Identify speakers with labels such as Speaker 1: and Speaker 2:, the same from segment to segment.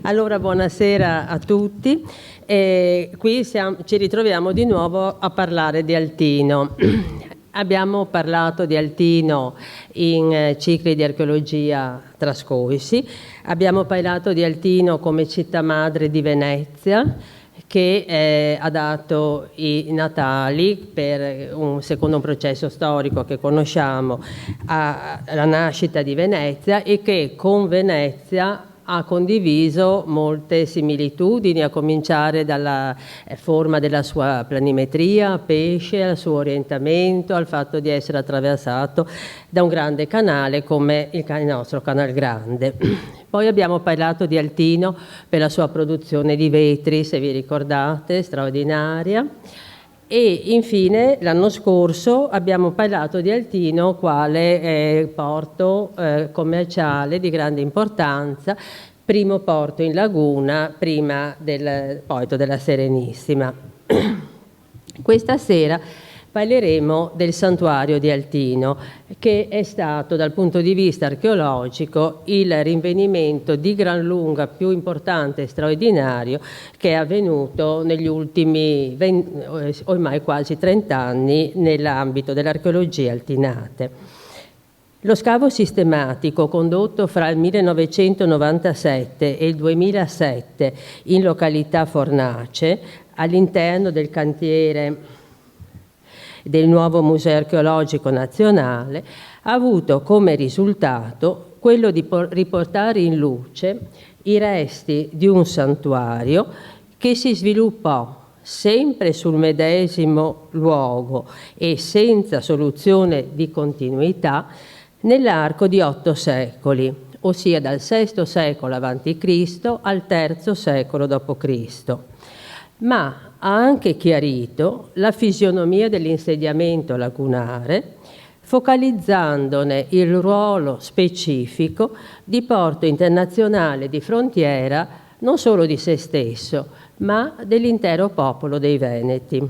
Speaker 1: Allora, buonasera a tutti. Qui ci ritroviamo di nuovo a parlare di Altino. Abbiamo parlato di Altino in cicli di archeologia trascorsi, abbiamo parlato di Altino come città madre di Venezia, che ha dato i natali per secondo un processo storico che conosciamo alla nascita di Venezia e che con Venezia ha condiviso molte similitudini, a cominciare dalla forma della sua planimetria, pesce, al suo orientamento, al fatto di essere attraversato da un grande canale come il nostro Canal Grande. Poi abbiamo parlato di Altino per la sua produzione di vetri, se vi ricordate, straordinaria. E infine l'anno scorso abbiamo parlato di Altino quale porto commerciale di grande importanza, primo porto in laguna prima del porto della Serenissima. Questa sera parleremo del santuario di Altino, che è stato dal punto di vista archeologico il rinvenimento di gran lunga più importante e straordinario che è avvenuto negli ultimi ormai quasi 30 anni nell'ambito dell'archeologia altinate. Lo scavo sistematico condotto fra il 1997 e il 2007 in località Fornace, all'interno del cantiere del nuovo Museo Archeologico Nazionale, ha avuto come risultato quello di riportare in luce i resti di un santuario che si sviluppò sempre sul medesimo luogo e senza soluzione di continuità nell'arco di 8 secoli, ossia dal VI secolo a.C. al III secolo d.C., ma ha anche chiarito la fisionomia dell'insediamento lagunare, focalizzandone il ruolo specifico di porto internazionale di frontiera non solo di se stesso, ma dell'intero popolo dei Veneti.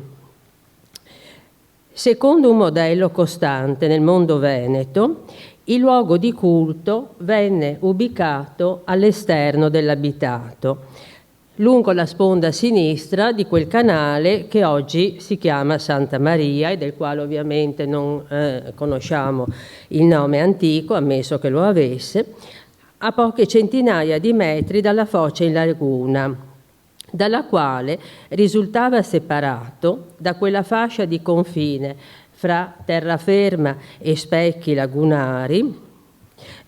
Speaker 1: Secondo un modello costante nel mondo veneto, il luogo di culto venne ubicato all'esterno dell'abitato, lungo la sponda sinistra di quel canale che oggi si chiama Santa Maria e del quale ovviamente non conosciamo il nome antico, ammesso che lo avesse, a poche centinaia di metri dalla foce in laguna, dalla quale risultava separato da quella fascia di confine fra terraferma e specchi lagunari,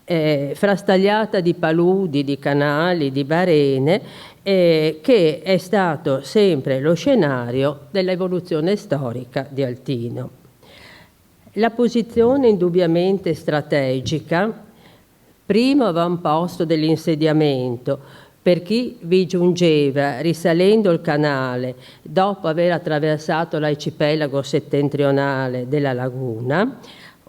Speaker 1: frastagliata di paludi, di canali, di barene, che è stato sempre lo scenario dell'evoluzione storica di Altino. La posizione indubbiamente strategica, primo avamposto dell'insediamento, per chi vi giungeva risalendo il canale dopo aver attraversato l'arcipelago settentrionale della laguna,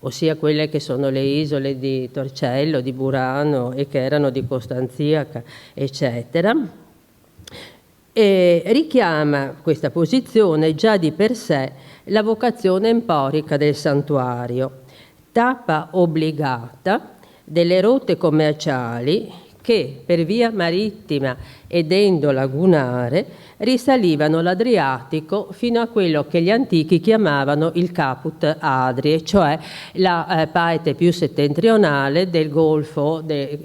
Speaker 1: ossia quelle che sono le isole di Torcello, di Burano e che erano di Costanziaca, eccetera, e richiama questa posizione già di per sé la vocazione emporica del santuario, tappa obbligata delle rotte commerciali che per via marittima ed endolagunare risalivano l'Adriatico fino a quello che gli antichi chiamavano il Caput Adrie, cioè la parte più settentrionale del golfo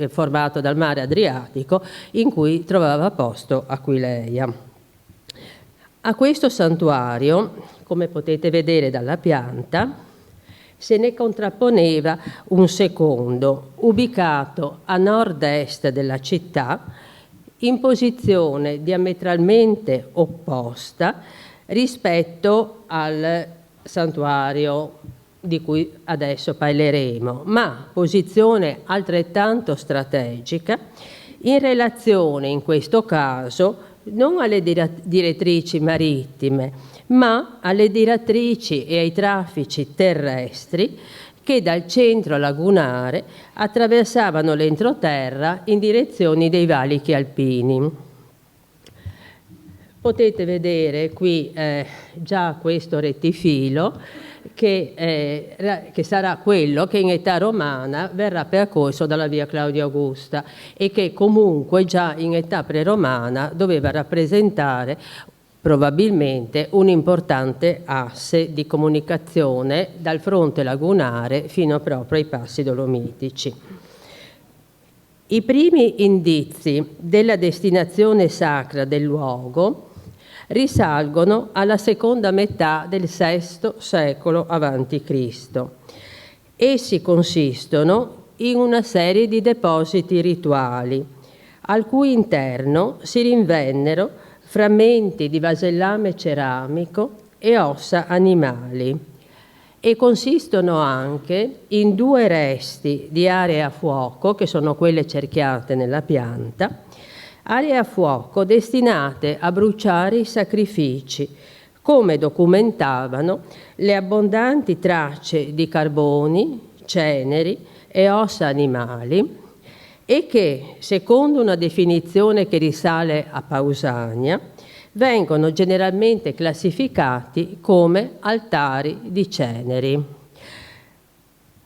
Speaker 1: formato dal mare Adriatico in cui trovava posto Aquileia. A questo santuario, come potete vedere dalla pianta, se ne contrapponeva un secondo, ubicato a nord-est della città, in posizione diametralmente opposta rispetto al santuario di cui adesso parleremo, ma posizione altrettanto strategica in relazione, in questo caso, non alle direttrici marittime, ma alle direttrici e ai traffici terrestri che dal centro lagunare attraversavano l'entroterra in direzione dei valichi alpini. Potete vedere qui già questo rettifilo che sarà quello che in età romana verrà percorso dalla via Claudia Augusta e che comunque già in età preromana doveva rappresentare probabilmente un importante asse di comunicazione dal fronte lagunare fino proprio ai passi dolomitici. I primi indizi della destinazione sacra del luogo risalgono alla seconda metà del VI secolo a.C. Essi consistono in una serie di depositi rituali, al cui interno si rinvennero frammenti di vasellame ceramico e ossa animali, e consistono anche in 2 resti di aree a fuoco, che sono quelle cerchiate nella pianta, aree a fuoco destinate a bruciare i sacrifici, come documentavano le abbondanti tracce di carboni, ceneri e ossa animali, e che, secondo una definizione che risale a Pausania, vengono generalmente classificati come altari di ceneri.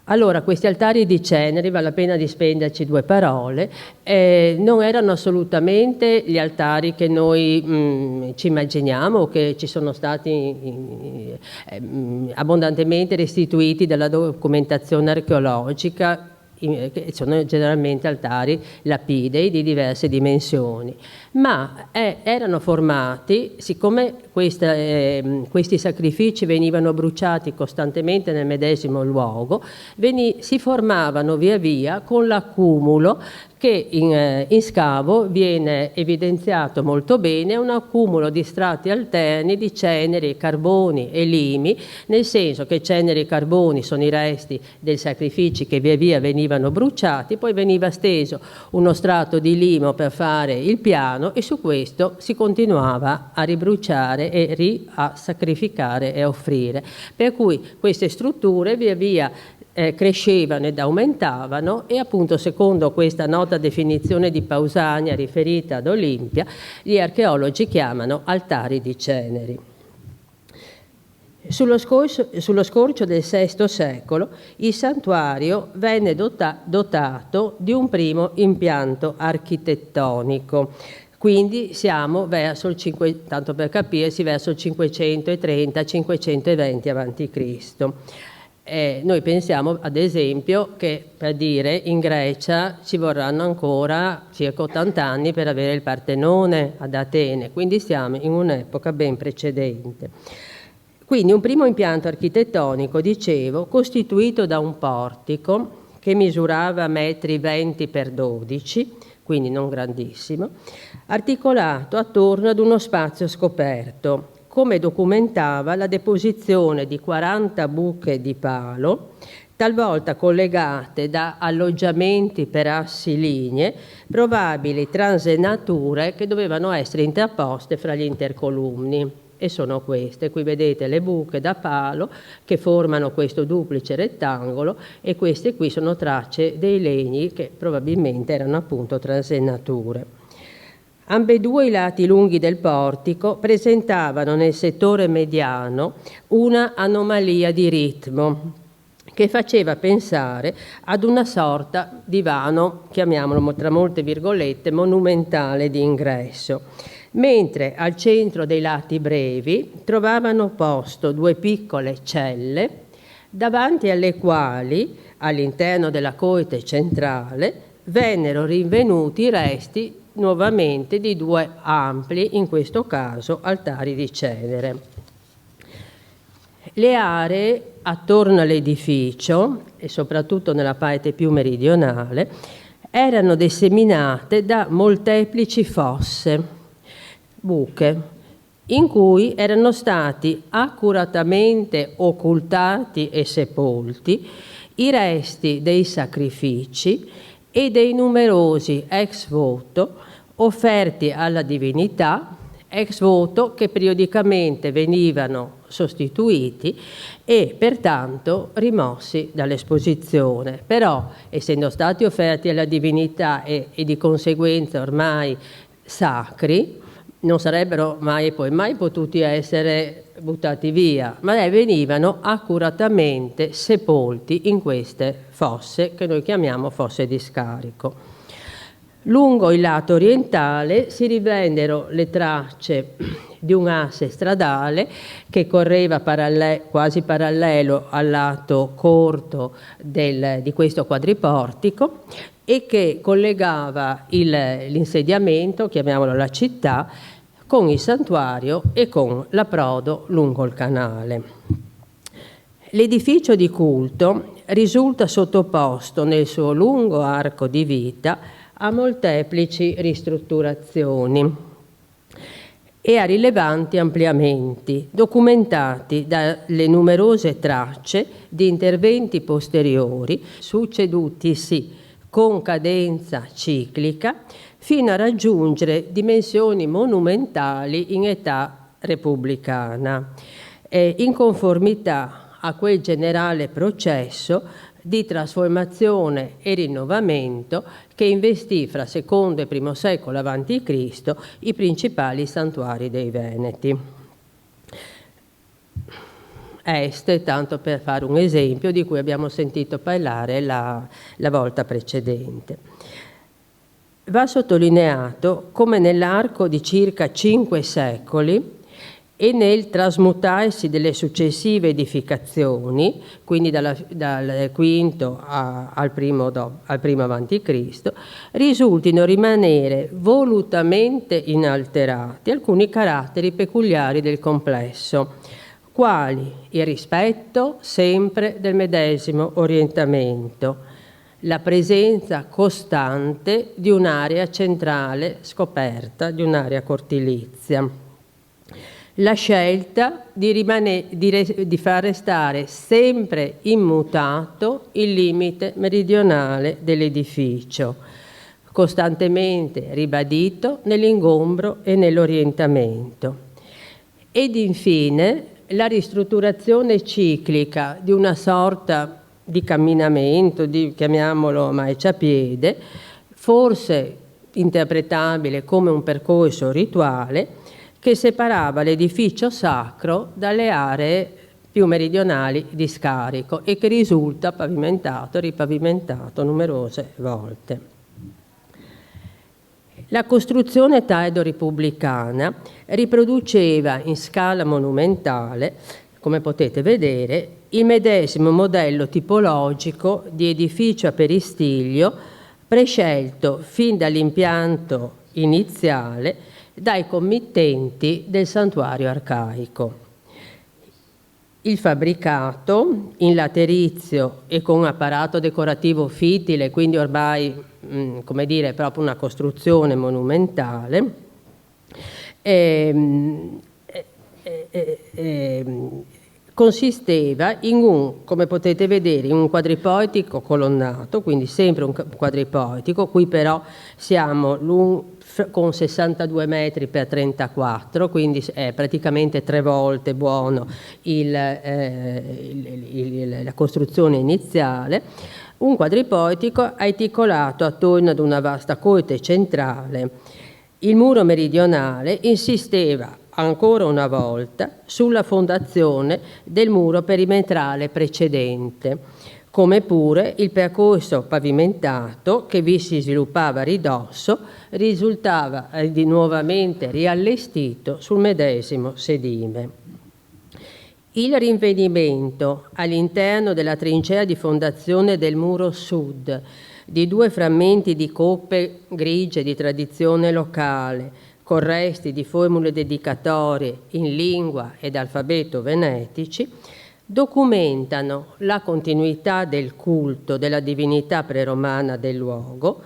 Speaker 1: Allora, questi altari di ceneri, vale la pena di spenderci 2 parole, non erano assolutamente gli altari che noi ci immaginiamo o che ci sono stati abbondantemente restituiti dalla documentazione archeologica, che sono generalmente altari lapidei di diverse dimensioni, ma erano formati, siccome questi sacrifici venivano bruciati costantemente nel medesimo luogo, si formavano via via con l'accumulo che in scavo viene evidenziato molto bene, un accumulo di strati alterni di ceneri, carboni e limi, nel senso che ceneri e carboni sono i resti dei sacrifici che via via venivano bruciati, poi veniva steso uno strato di limo per fare il piano e su questo si continuava a ribruciare e a sacrificare e a offrire. Per cui queste strutture via via crescevano ed aumentavano e appunto secondo questa nota definizione di Pausania riferita ad Olimpia gli archeologi chiamano altari di ceneri. Sullo scorcio del VI secolo il santuario venne dotato di un primo impianto architettonico, quindi siamo verso il tanto per capirsi verso il 530-520 a.C. Noi pensiamo ad esempio che, per dire, in Grecia ci vorranno ancora circa 80 anni per avere il Partenone ad Atene, quindi siamo in un'epoca ben precedente. Quindi un primo impianto architettonico, dicevo, costituito da un portico che misurava 1,20 per 12, quindi non grandissimo, articolato attorno ad uno spazio scoperto, come documentava la deposizione di 40 buche di palo, talvolta collegate da alloggiamenti per assi lignee, probabili transenature che dovevano essere interposte fra gli intercolumni. E sono queste. Qui vedete le buche da palo che formano questo duplice rettangolo e queste qui sono tracce dei legni che probabilmente erano appunto transenature. Ambedue i lati lunghi del portico presentavano nel settore mediano una anomalia di ritmo che faceva pensare ad una sorta di vano, chiamiamolo tra molte virgolette, monumentale di ingresso, mentre al centro dei lati brevi trovavano posto 2 piccole celle, davanti alle quali, all'interno della coite centrale, vennero rinvenuti i resti nuovamente di 2 ampli, in questo caso, altari di cenere. Le aree attorno all'edificio, e soprattutto nella parte più meridionale, erano disseminate da molteplici fosse, buche, in cui erano stati accuratamente occultati e sepolti i resti dei sacrifici e dei numerosi ex voto offerti alla divinità, ex voto che periodicamente venivano sostituiti e pertanto rimossi dall'esposizione. Però, essendo stati offerti alla divinità e di conseguenza ormai sacri, non sarebbero mai potuti essere buttati via, ma venivano accuratamente sepolti in queste fosse che noi chiamiamo fosse di scarico. Lungo il lato orientale si rivennero le tracce di un asse stradale che correva quasi parallelo al lato corto di questo quadriportico e che collegava l'insediamento, chiamiamolo la città, con il santuario e con l'approdo lungo il canale. L'edificio di culto risulta sottoposto nel suo lungo arco di vita a molteplici ristrutturazioni e a rilevanti ampliamenti, documentati dalle numerose tracce di interventi posteriori succedutisi con cadenza ciclica fino a raggiungere dimensioni monumentali in età repubblicana, in conformità a quel generale processo di trasformazione e rinnovamento che investì fra II e I secolo a.C. i principali santuari dei Veneti. Este, tanto per fare un esempio di cui abbiamo sentito parlare la volta precedente. Va sottolineato come nell'arco di circa 5 secoli e nel trasmutarsi delle successive edificazioni, quindi dal V al primo avanti Cristo, risultino rimanere volutamente inalterati alcuni caratteri peculiari del complesso, quali il rispetto sempre del medesimo orientamento, la presenza costante di un'area centrale scoperta, di un'area cortilizia, la scelta di far restare sempre immutato il limite meridionale dell'edificio, costantemente ribadito nell'ingombro e nell'orientamento, ed infine la ristrutturazione ciclica di una sorta di camminamento, chiamiamolo marciapiede, forse interpretabile come un percorso rituale, che separava l'edificio sacro dalle aree più meridionali di scarico e che risulta pavimentato e ripavimentato numerose volte. La costruzione tardo-repubblicana riproduceva in scala monumentale, come potete vedere, il medesimo modello tipologico di edificio a peristiglio prescelto fin dall'impianto iniziale dai committenti del santuario arcaico. Il fabbricato, in laterizio e con apparato decorativo fittile, quindi ormai, come dire, proprio una costruzione monumentale, consisteva in come potete vedere, in un quadriportico colonnato, quindi sempre un quadriportico, qui però siamo con 62 metri per 34, quindi è praticamente 3 volte buono la costruzione iniziale, un quadriportico articolato attorno ad una vasta corte centrale. Il muro meridionale insisteva ancora una volta sulla fondazione del muro perimetrale precedente, come pure il percorso pavimentato che vi si sviluppava a ridosso risultava nuovamente riallestito sul medesimo sedime. Il rinvenimento all'interno della trincea di fondazione del muro sud di 2 frammenti di coppe grigie di tradizione locale, con resti di formule dedicatorie in lingua ed alfabeto venetici, documentano la continuità del culto della divinità preromana del luogo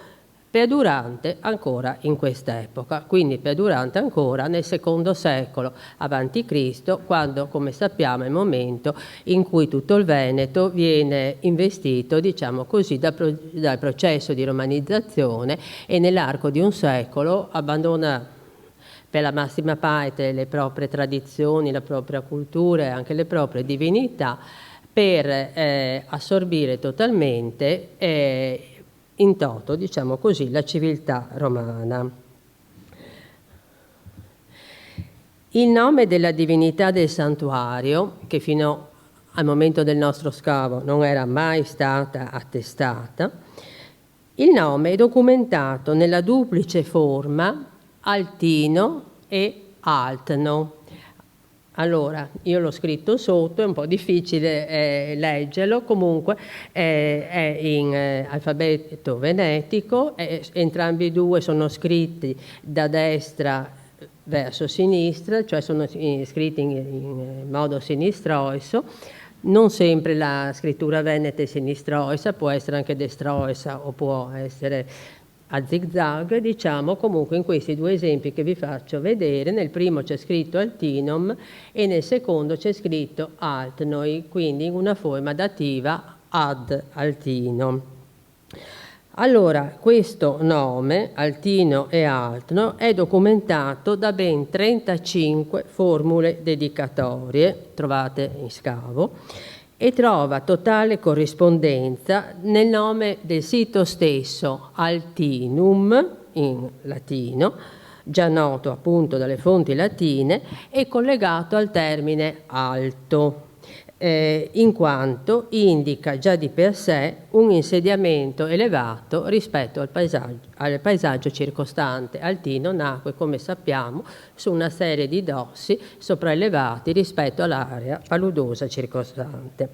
Speaker 1: perdurante ancora in quest'epoca, quindi perdurante ancora nel II secolo a.C., quando, come sappiamo, è il momento in cui tutto il Veneto viene investito, diciamo così, dal processo di romanizzazione e nell'arco di un secolo abbandona per la massima parte le proprie tradizioni, la propria cultura e anche le proprie divinità per assorbire totalmente in toto, diciamo così, la civiltà romana. Il nome della divinità del santuario, che fino al momento del nostro scavo non era mai stata attestata, il nome è documentato nella duplice forma Altino e Altno. Allora, io l'ho scritto sotto, è un po' difficile leggerlo, comunque è in alfabeto venetico, entrambi i due sono scritti da destra verso sinistra, cioè sono scritti in modo sinistroiso. Non sempre la scrittura veneta è sinistroisa, può essere anche destroisa o può essere a zigzag, diciamo. Comunque in questi due esempi che vi faccio vedere, nel primo c'è scritto Altinum e nel secondo c'è scritto Altnoi, quindi in una forma dativa ad Altino. Allora, questo nome, Altino e Altno, è documentato da ben 35 formule dedicatorie trovate in scavo e trova totale corrispondenza nel nome del sito stesso, Altinum, in latino, già noto appunto dalle fonti latine, e collegato al termine alto, in quanto indica già di per sé un insediamento elevato rispetto al paesaggio circostante. Altino nacque, come sappiamo, su una serie di dossi sopraelevati rispetto all'area paludosa circostante.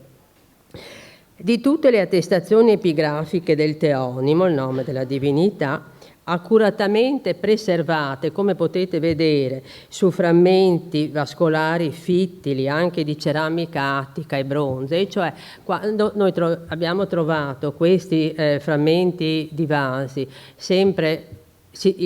Speaker 1: Di tutte le attestazioni epigrafiche del teonimo, il nome della divinità, accuratamente preservate, come potete vedere, su frammenti vascolari fittili, anche di ceramica attica e bronze, cioè quando noi abbiamo trovato questi frammenti di vasi, sempre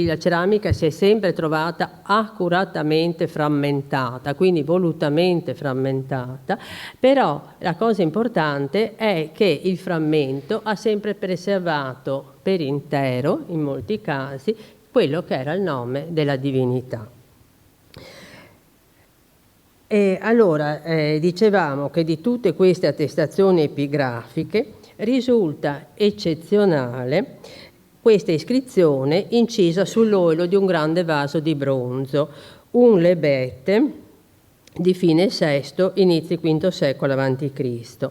Speaker 1: la ceramica si è sempre trovata accuratamente frammentata, quindi volutamente frammentata, però la cosa importante è che il frammento ha sempre preservato per intero, in molti casi, quello che era il nome della divinità. E allora dicevamo che di tutte queste attestazioni epigrafiche risulta eccezionale questa iscrizione incisa sull'orlo di un grande vaso di bronzo, un lebete di fine VI, inizi V secolo a.C.,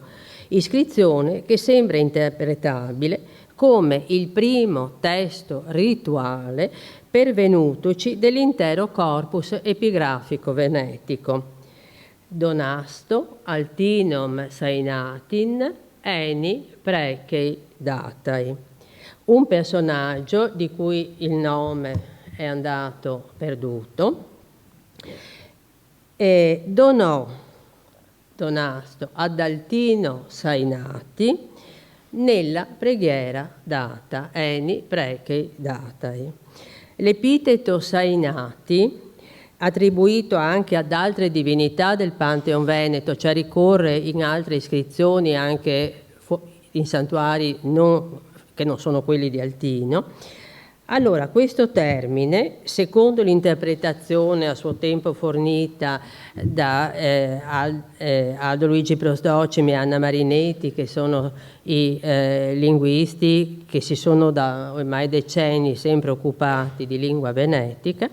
Speaker 1: iscrizione che sembra interpretabile come il primo testo rituale pervenutoci dell'intero corpus epigrafico venetico. Donasto, Altinum Sainatin, Eni Precei Datai. Un personaggio di cui il nome è andato perduto, e Donasto ad Altino Sainati nella preghiera data, Eni Precei Datai. L'epiteto Sainati, attribuito anche ad altre divinità del Pantheon veneto, cioè ricorre in altre iscrizioni anche in santuari che non sono quelli di Altino. Allora, questo termine, secondo l'interpretazione a suo tempo fornita da Aldo Luigi Prostocimi e Anna Marinetti, che sono i linguisti che si sono da ormai decenni sempre occupati di lingua venetica,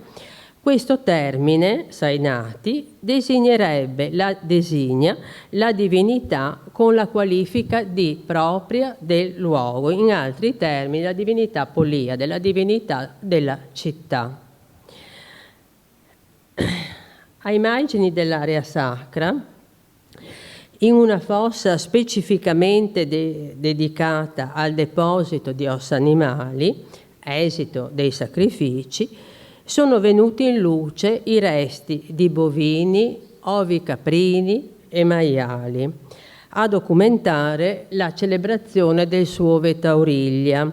Speaker 1: questo termine, Sainati, designa la divinità con la qualifica di propria del luogo, in altri termini la divinità poliade, la divinità della città. Ai margini dell'area sacra, in una fossa specificamente dedicata al deposito di ossa animali, esito dei sacrifici, sono venuti in luce i resti di bovini, ovi caprini e maiali, a documentare la celebrazione del Suove Tauriglia,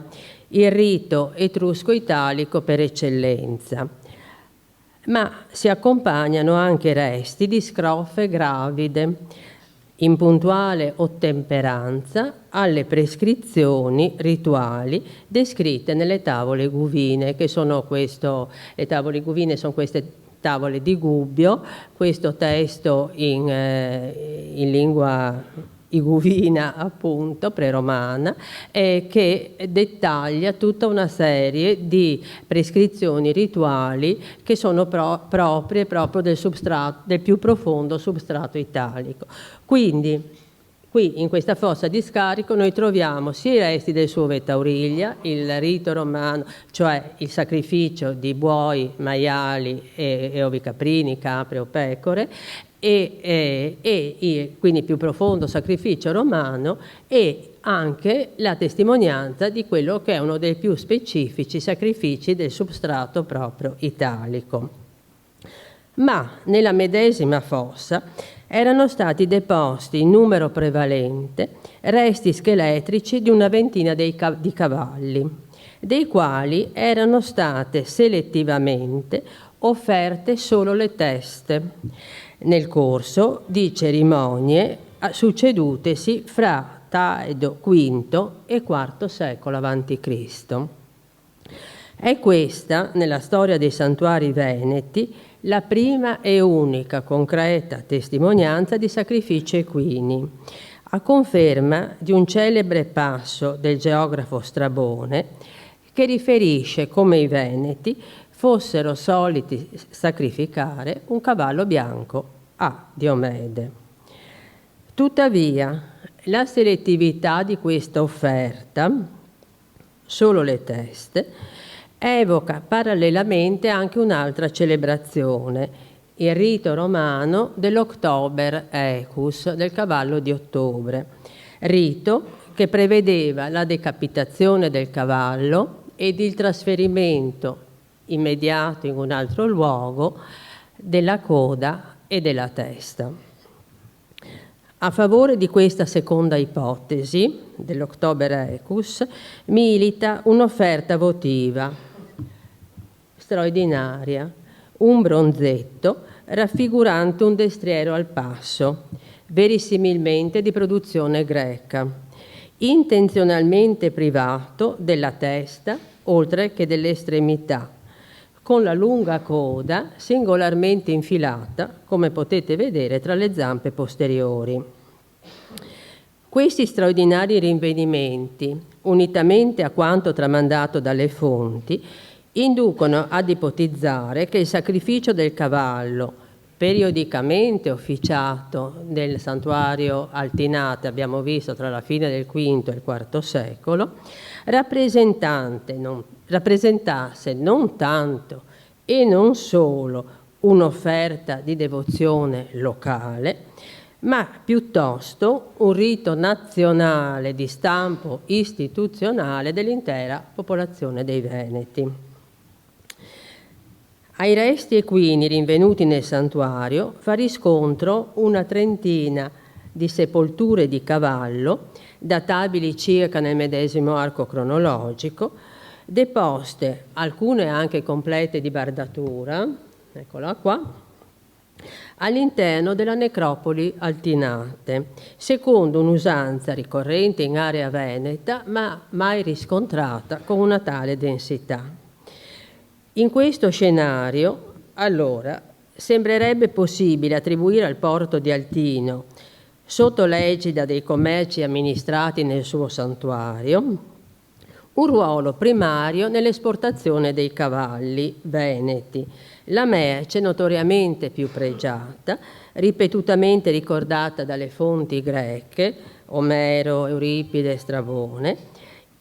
Speaker 1: il rito etrusco-italico per eccellenza. Ma si accompagnano anche resti di scrofe gravide, in puntuale ottemperanza alle prescrizioni rituali descritte nelle tavole guvine, che sono le tavole guvine sono queste tavole di Gubbio, questo testo in lingua iguvina appunto preromana, che dettaglia tutta una serie di prescrizioni rituali che sono proprie proprio del più profondo substrato italico. Quindi qui in questa fossa di scarico noi troviamo sia i resti del suo Vetauriglia, il rito romano, cioè il sacrificio di buoi, maiali e ovi caprini, capre o pecore, e quindi più profondo sacrificio romano, e anche la testimonianza di quello che è uno dei più specifici sacrifici del substrato proprio italico. Ma nella medesima fossa erano stati deposti in numero prevalente resti scheletrici di una ventina di cavalli, dei quali erano state selettivamente offerte solo le teste, nel corso di cerimonie succedutesi fra Taedo V e IV secolo a.C. È questa, nella storia dei santuari veneti, la prima e unica concreta testimonianza di sacrifici equini, a conferma di un celebre passo del geografo Strabone che riferisce come i veneti fossero soliti sacrificare un cavallo bianco a Diomede. Tuttavia, la selettività di questa offerta, solo le teste, evoca parallelamente anche un'altra celebrazione, il rito romano dell'October Equus, del cavallo di ottobre, rito che prevedeva la decapitazione del cavallo ed il trasferimento immediato in un altro luogo della coda e della testa. A favore di questa seconda ipotesi dell'October Equus milita un'offerta votiva straordinaria, un bronzetto raffigurante un destriero al passo, verosimilmente di produzione greca, intenzionalmente privato della testa oltre che delle estremità, con la lunga coda singolarmente infilata, come potete vedere, tra le zampe posteriori. Questi straordinari rinvenimenti, unitamente a quanto tramandato dalle fonti, inducono ad ipotizzare che il sacrificio del cavallo, periodicamente officiato nel santuario Altinate, abbiamo visto tra la fine del V e il IV secolo, rappresentasse non tanto e non solo un'offerta di devozione locale, ma piuttosto un rito nazionale di stampo istituzionale dell'intera popolazione dei Veneti. Ai resti equini rinvenuti nel santuario fa riscontro una trentina di sepolture di cavallo, databili circa nel medesimo arco cronologico, deposte, alcune anche complete di bardatura, eccola qua, all'interno della necropoli Altinate, secondo un'usanza ricorrente in area veneta, ma mai riscontrata con una tale densità. In questo scenario, allora, sembrerebbe possibile attribuire al porto di Altino, sotto l'egida dei commerci amministrati nel suo santuario, un ruolo primario nell'esportazione dei cavalli veneti, la merce notoriamente più pregiata, ripetutamente ricordata dalle fonti greche, Omero, Euripide e Strabone,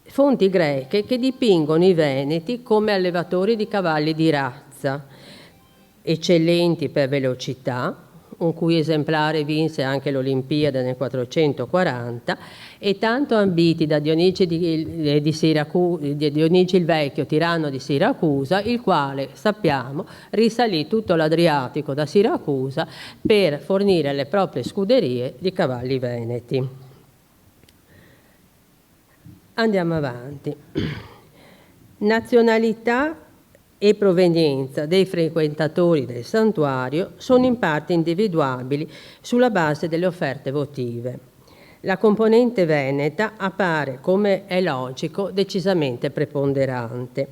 Speaker 1: fonti greche che dipingono i veneti come allevatori di cavalli di razza, eccellenti per velocità, un cui esemplare vinse anche l'Olimpiade nel 440, e tanto ambiti da Dionigi il Vecchio, tiranno di Siracusa, il quale, sappiamo, risalì tutto l'Adriatico da Siracusa per fornire alle proprie scuderie di cavalli veneti. Andiamo avanti. Nazionalità e provenienza dei frequentatori del santuario sono in parte individuabili sulla base delle offerte votive. La componente veneta appare, come è logico, decisamente preponderante.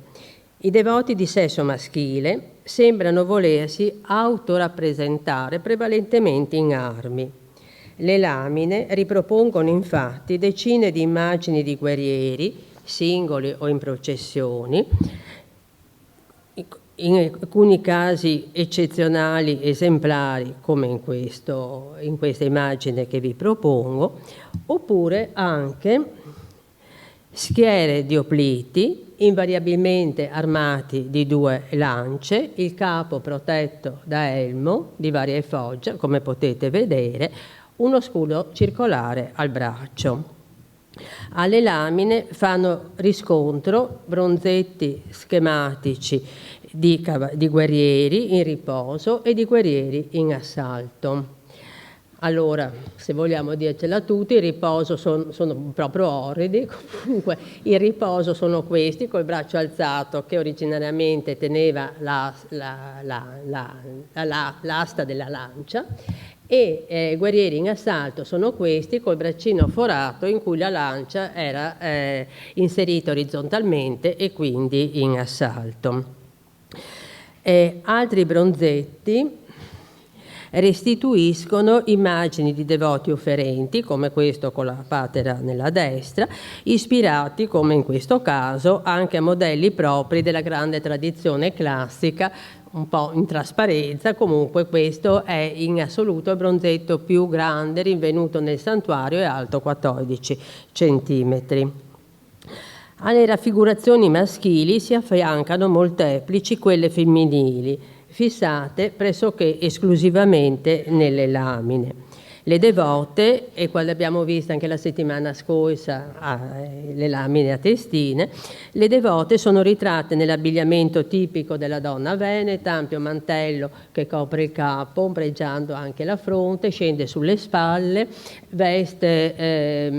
Speaker 1: I devoti di sesso maschile sembrano volersi autorappresentare prevalentemente in armi. Le lamine ripropongono infatti decine di immagini di guerrieri, singoli o in processioni, in alcuni casi eccezionali, esemplari, come in questa immagine che vi propongo, oppure anche schiere di opliti, invariabilmente armati di 2 lance, il capo protetto da elmo di varia foggia, come potete vedere, uno scudo circolare al braccio. Alle lamine fanno riscontro bronzetti schematici di guerrieri in riposo e di guerrieri in assalto. Allora, se vogliamo dircela tutti, il riposo sono proprio orridi, comunque il riposo sono questi, col braccio alzato, che originariamente teneva l'asta della lancia, e guerrieri in assalto sono questi, col braccino forato in cui la lancia era inserita orizzontalmente e quindi in assalto. Altri bronzetti restituiscono immagini di devoti offerenti, come questo con la patera nella destra, ispirati, come in questo caso, anche a modelli propri della grande tradizione classica, un po' in trasparenza. Comunque questo è in assoluto il bronzetto più grande rinvenuto nel santuario, è alto 14 centimetri. Alle raffigurazioni maschili si affiancano molteplici quelle femminili, fissate pressoché esclusivamente nelle lamine. Le devote, e quelle abbiamo visto anche la settimana scorsa, le lamine a testine, le devote sono ritratte nell'abbigliamento tipico della donna veneta, ampio mantello che copre il capo, ombreggiando anche la fronte, scende sulle spalle, veste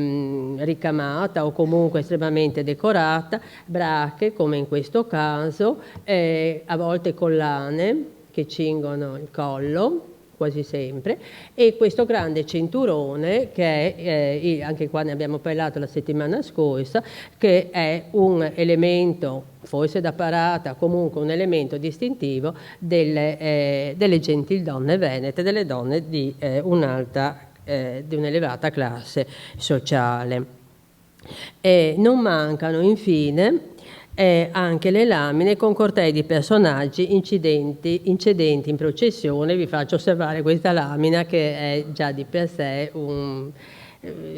Speaker 1: ricamata o comunque estremamente decorata, brache come in questo caso, a volte collane che cingono il collo, quasi sempre, e questo grande cinturone che è, anche qua ne abbiamo parlato la settimana scorsa, che è un elemento, forse da parata, comunque un elemento distintivo delle gentildonne venete, delle donne di un'elevata classe sociale. Non mancano infine anche le lamine con cortei di personaggi incedenti in processione. Vi faccio osservare questa lamina che è già di per sé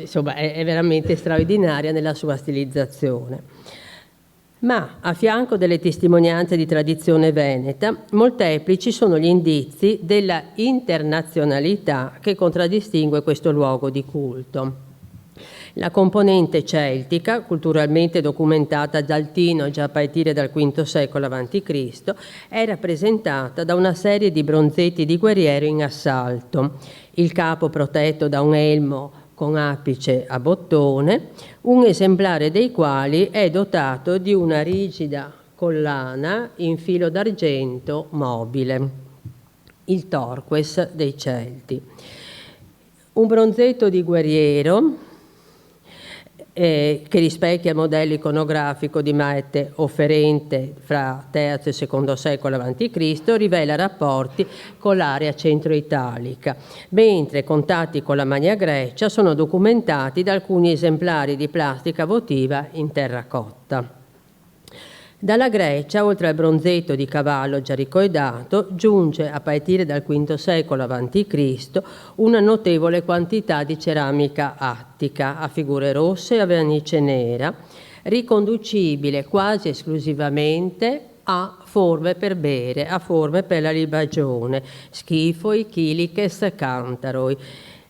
Speaker 1: insomma, è veramente straordinaria nella sua stilizzazione. Ma a fianco delle testimonianze di tradizione veneta, molteplici sono gli indizi della internazionalità che contraddistingue questo luogo di culto. La componente celtica, culturalmente documentata dal Tino già a partire dal V secolo a.C., è rappresentata da una serie di bronzetti di guerriero in assalto, il capo protetto da un elmo con apice a bottone, un esemplare dei quali è dotato di una rigida collana in filo d'argento mobile, il Torques dei Celti. Un bronzetto di guerriero che rispecchia il modello iconografico di Maete offerente fra III e II secolo a.C., rivela rapporti con l'area centro-italica, mentre contatti con la Magna Grecia sono documentati da alcuni esemplari di plastica votiva in terracotta. Dalla Grecia, oltre al bronzetto di cavallo già ricordato, giunge a partire dal V secolo a.C. una notevole quantità di ceramica attica a figure rosse e a vernice nera, riconducibile quasi esclusivamente a forme per bere, a forme per la libagione, schifoi, chiliches, cantaroi,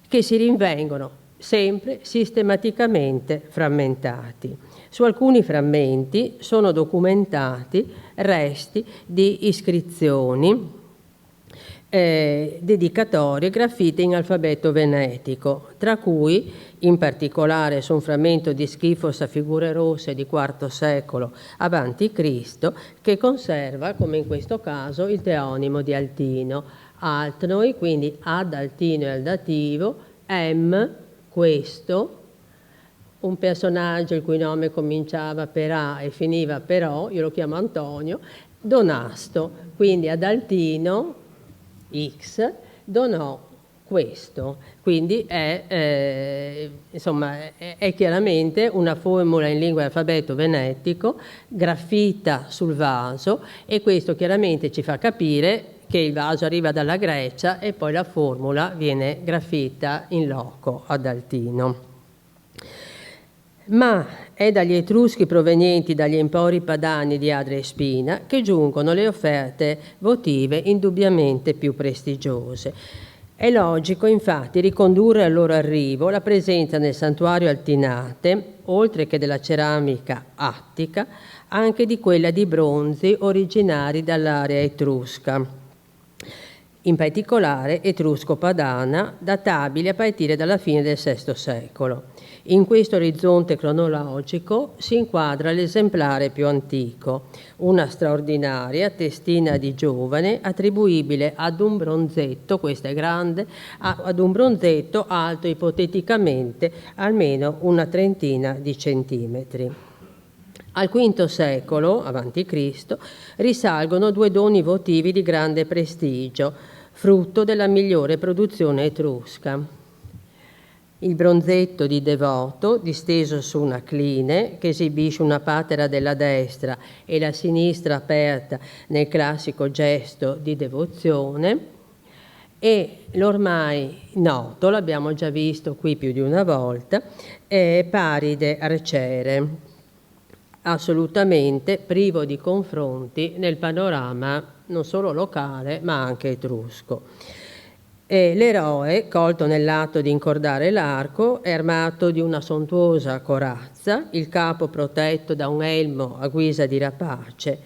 Speaker 1: che si rinvengono sempre sistematicamente frammentati. Su alcuni frammenti sono documentati resti di iscrizioni, dedicatorie graffite in alfabeto venetico, tra cui in particolare su un frammento di schifos a figure rosse di IV secolo a.C. che conserva, come in questo caso, il teonimo di Altino, altnoi, quindi ad Altino è il dativo, questo, un personaggio il cui nome cominciava per A e finiva per O, io lo chiamo Antonio, donasto, quindi ad Altino X donò questo. Quindi insomma, è chiaramente una formula in lingua e alfabeto venetico, graffita sul vaso, e questo chiaramente ci fa capire che il vaso arriva dalla Grecia e poi la formula viene graffita in loco ad Altino. Ma è dagli Etruschi provenienti dagli empori padani di Adria e Spina che giungono le offerte votive indubbiamente più prestigiose. È logico infatti ricondurre al loro arrivo la presenza nel santuario altinate, oltre che della ceramica attica, anche di quella di bronzi originari dall'area etrusca, in particolare etrusco-padana, databili a partire dalla fine del VI secolo. In questo orizzonte cronologico si inquadra l'esemplare più antico, una straordinaria testina di giovane attribuibile ad un bronzetto, questo è grande, ad un bronzetto alto ipoteticamente almeno una trentina di centimetri. Al V secolo a.C. risalgono 2 doni votivi di grande prestigio, frutto della migliore produzione etrusca. Il bronzetto di Devoto, disteso su una cline, che esibisce una patera della destra e la sinistra aperta nel classico gesto di devozione, e l'ormai noto, l'abbiamo già visto qui più di una volta, Paride Arciere, assolutamente privo di confronti nel panorama non solo locale ma anche etrusco. L'eroe, colto nell'atto di incordare l'arco, è armato di una sontuosa corazza, il capo protetto da un elmo a guisa di rapace,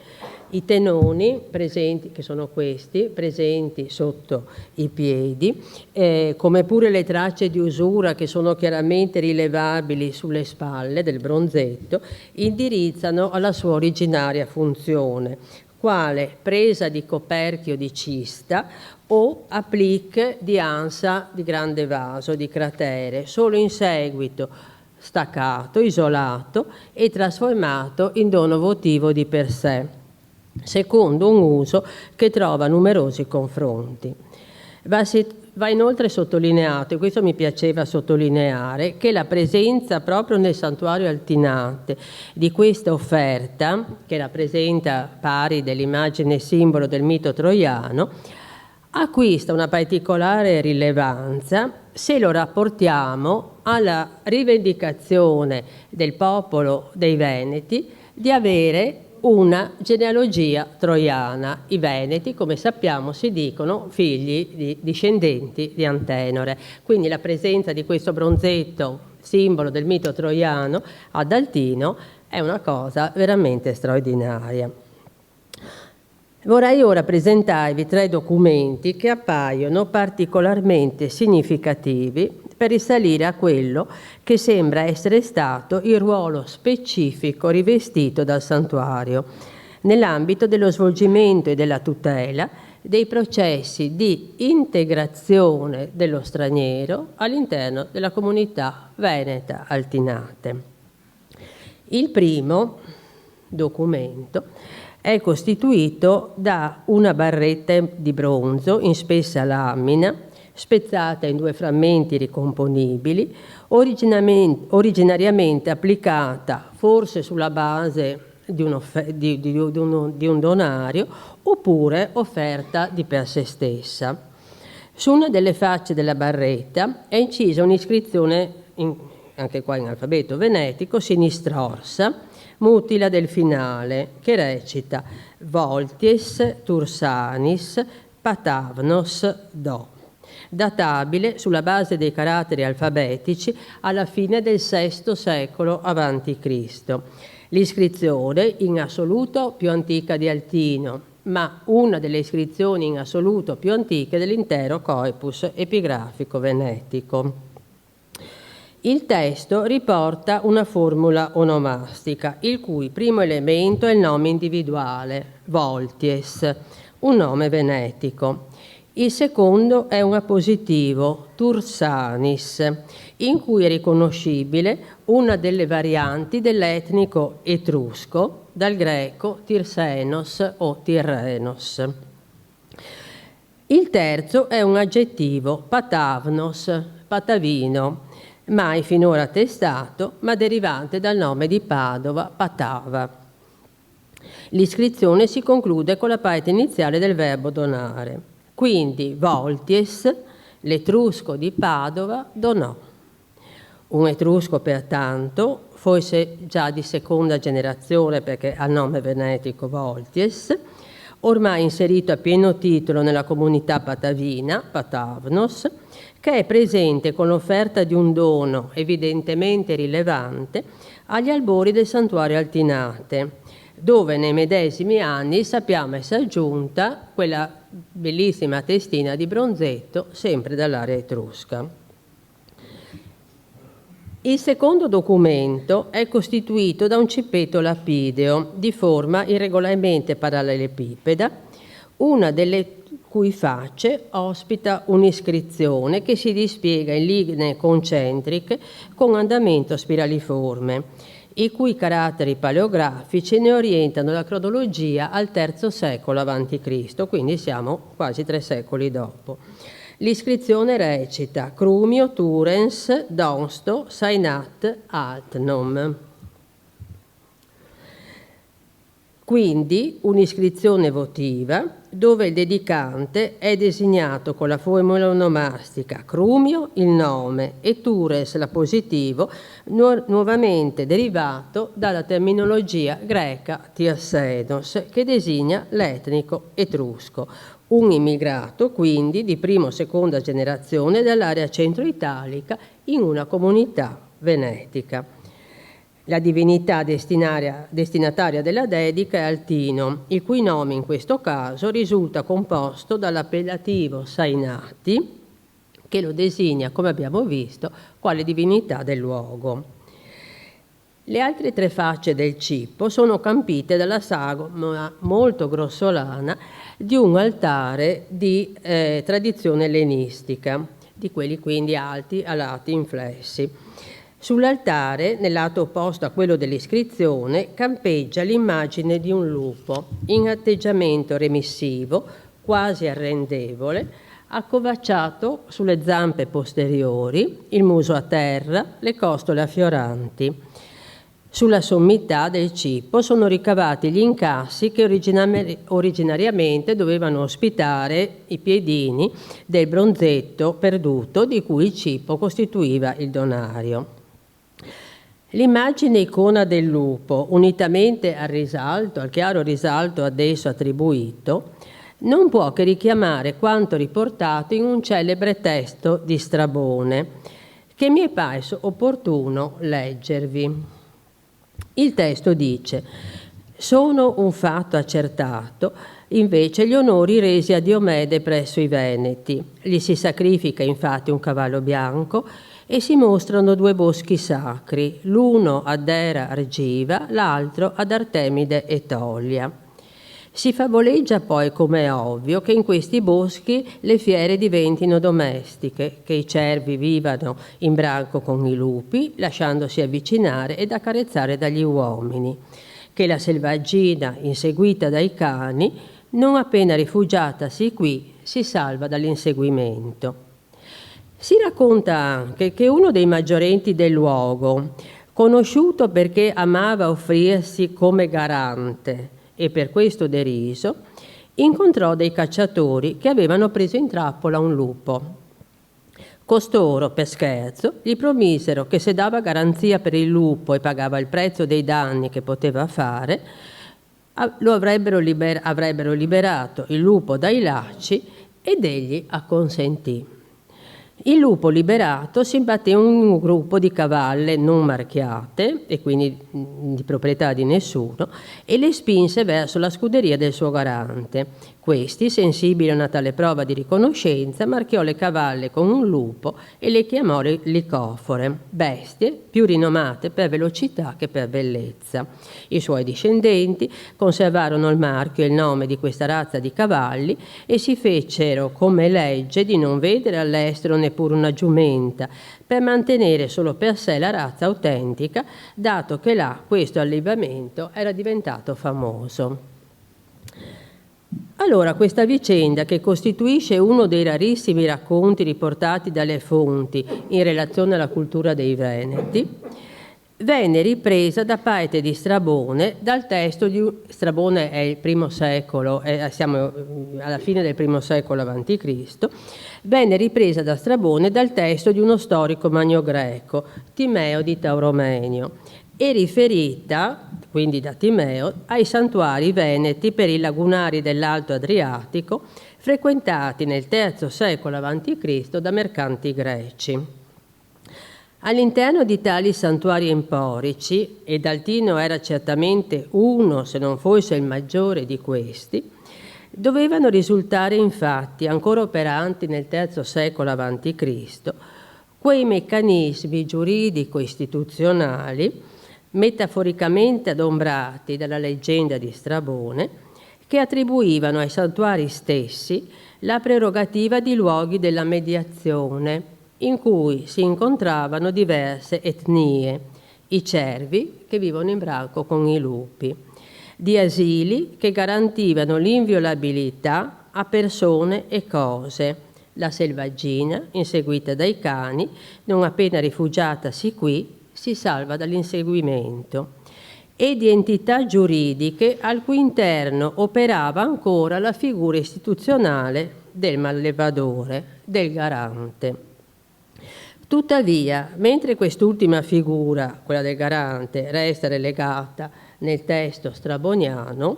Speaker 1: i tenoni presenti, che sono questi, presenti sotto i piedi, come pure le tracce di usura che sono chiaramente rilevabili sulle spalle del bronzetto, indirizzano alla sua originaria funzione, quale presa di coperchio di cista o applique di ansa di grande vaso, di cratere, solo in seguito staccato, isolato e trasformato in dono votivo di per sé, secondo un uso che trova numerosi confronti. Va inoltre sottolineato, e questo mi piaceva sottolineare, che la presenza proprio nel santuario altinate di questa offerta, che rappresenta pari dell'immagine simbolo del mito troiano, acquista una particolare rilevanza se lo rapportiamo alla rivendicazione del popolo dei Veneti di avere una genealogia troiana. I Veneti, come sappiamo, si dicono figli di discendenti di Antenore. Quindi la presenza di questo bronzetto, simbolo del mito troiano, ad Altino è una cosa veramente straordinaria. Vorrei ora presentarvi 3 documenti che appaiono particolarmente significativi per risalire a quello che sembra essere stato il ruolo specifico rivestito dal santuario nell'ambito dello svolgimento e della tutela dei processi di integrazione dello straniero all'interno della comunità veneta altinate. Il primo documento è costituito da una barretta di bronzo in spessa lamina, spezzata in 2 frammenti ricomponibili, originariamente applicata forse sulla base di un donario oppure offerta di per sé stessa. Su una delle facce della barretta è incisa un'iscrizione, anche qua in alfabeto venetico, sinistrorsa, mutila del finale, che recita Volties Tursanis Patavnos Do, databile sulla base dei caratteri alfabetici alla fine del VI secolo a.C. L'iscrizione in assoluto più antica di Altino, ma una delle iscrizioni in assoluto più antiche dell'intero corpus epigrafico venetico. Il testo riporta una formula onomastica, il cui primo elemento è il nome individuale, Volties, un nome venetico. Il secondo è un appositivo, Tursanis, in cui è riconoscibile una delle varianti dell'etnico etrusco, dal greco Tirsenos o Tirrenos. Il terzo è un aggettivo, patavnos, patavino, mai finora attestato, ma derivante dal nome di Padova, Patava. L'iscrizione si conclude con la parte iniziale del verbo donare. Quindi, volties, l'etrusco di Padova, donò. Un etrusco, pertanto, forse già di seconda generazione perché ha nome venetico volties, ormai inserito a pieno titolo nella comunità patavina, Patavnos, che è presente con l'offerta di un dono evidentemente rilevante agli albori del santuario Altinate, dove nei medesimi anni sappiamo essere aggiunta quella bellissima testina di bronzetto, sempre dall'area etrusca. Il secondo documento è costituito da un cippetto lapideo di forma irregolarmente parallelepipeda, una delle cui facce ospita un'iscrizione che si dispiega in linee concentriche con andamento spiraliforme, i cui caratteri paleografici ne orientano la cronologia al III secolo a.C., quindi siamo quasi 3 secoli dopo. L'iscrizione recita Crumio Turens Donsto Sainat Altnom. Quindi un'iscrizione votiva dove il dedicante è designato con la formula onomastica Crumio, il nome, e Tures, l'appositivo, nuovamente derivato dalla terminologia greca Tirsenos, che designa l'etnico etrusco, un immigrato quindi di prima o seconda generazione dall'area centro-italica in una comunità venetica. La divinità destinataria della dedica è Altino, il cui nome in questo caso risulta composto dall'appellativo Sainati, che lo designa, come abbiamo visto, quale divinità del luogo. Le altre 3 facce del cippo sono campite dalla sagoma molto grossolana di un altare di tradizione ellenistica, di quelli quindi alti a lati inflessi. Sull'altare, nel lato opposto a quello dell'iscrizione, campeggia l'immagine di un lupo in atteggiamento remissivo, quasi arrendevole, accovacciato sulle zampe posteriori, il muso a terra, le costole affioranti. Sulla sommità del cippo sono ricavati gli incassi che originariamente dovevano ospitare i piedini del bronzetto perduto di cui il cippo costituiva il donario. L'immagine icona del lupo, unitamente al chiaro risalto ad esso attribuito, non può che richiamare quanto riportato in un celebre testo di Strabone, che mi è parso opportuno leggervi. Il testo dice: sono un fatto accertato invece gli onori resi a Diomede presso i Veneti. Gli si sacrifica infatti un cavallo bianco e si mostrano 2 boschi sacri, l'uno ad Era Argiva, l'altro ad Artemide e Tollia. Si favoleggia poi, come è ovvio, che in questi boschi le fiere diventino domestiche, che i cervi vivano in branco con i lupi, lasciandosi avvicinare ed accarezzare dagli uomini, che la selvaggina, inseguita dai cani, non appena rifugiatasi qui, si salva dall'inseguimento. Si racconta anche che uno dei maggiorenti del luogo, conosciuto perché amava offrirsi come garante e per questo deriso, incontrò dei cacciatori che avevano preso in trappola un lupo. Costoro, per scherzo, gli promisero che se dava garanzia per il lupo e pagava il prezzo dei danni che poteva fare, avrebbero liberato il lupo dai lacci ed egli acconsentì. Il lupo liberato si imbatté in un gruppo di cavalle non marchiate e quindi di proprietà di nessuno e le spinse verso la scuderia del suo garante. Questi, sensibili a una tale prova di riconoscenza, marchiò le cavalle con un lupo e le chiamò licofor, bestie più rinomate per velocità che per bellezza. I suoi discendenti conservarono il marchio e il nome di questa razza di cavalli e si fecero come legge di non vedere all'estero neppure una giumenta, per mantenere solo per sé la razza autentica, dato che là questo allevamento era diventato famoso. Allora, questa vicenda, che costituisce uno dei rarissimi racconti riportati dalle fonti in relazione alla cultura dei Veneti, venne ripresa da parte di Strabone dal testo di Strabone è il primo secolo, siamo alla fine del primo secolo a.C., venne ripresa da Strabone dal testo di uno storico magno-greco, Timeo di Tauromenio, e riferita, quindi da Timeo, ai santuari veneti per i lagunari dell'Alto Adriatico, frequentati nel III secolo a.C. da mercanti greci. All'interno di tali santuari emporici, ed Altino era certamente uno, se non fosse il maggiore di questi, dovevano risultare infatti, ancora operanti nel III secolo a.C., quei meccanismi giuridico-istituzionali metaforicamente adombrati dalla leggenda di Strabone, che attribuivano ai santuari stessi la prerogativa di luoghi della mediazione, in cui si incontravano diverse etnie, i cervi che vivono in branco con i lupi, di asili che garantivano l'inviolabilità a persone e cose, la selvaggina, inseguita dai cani, non appena rifugiatasi qui, si salva dall'inseguimento, e di entità giuridiche al cui interno operava ancora la figura istituzionale del mallevadore, del garante. Tuttavia, mentre quest'ultima figura, quella del garante, resta relegata nel testo straboniano,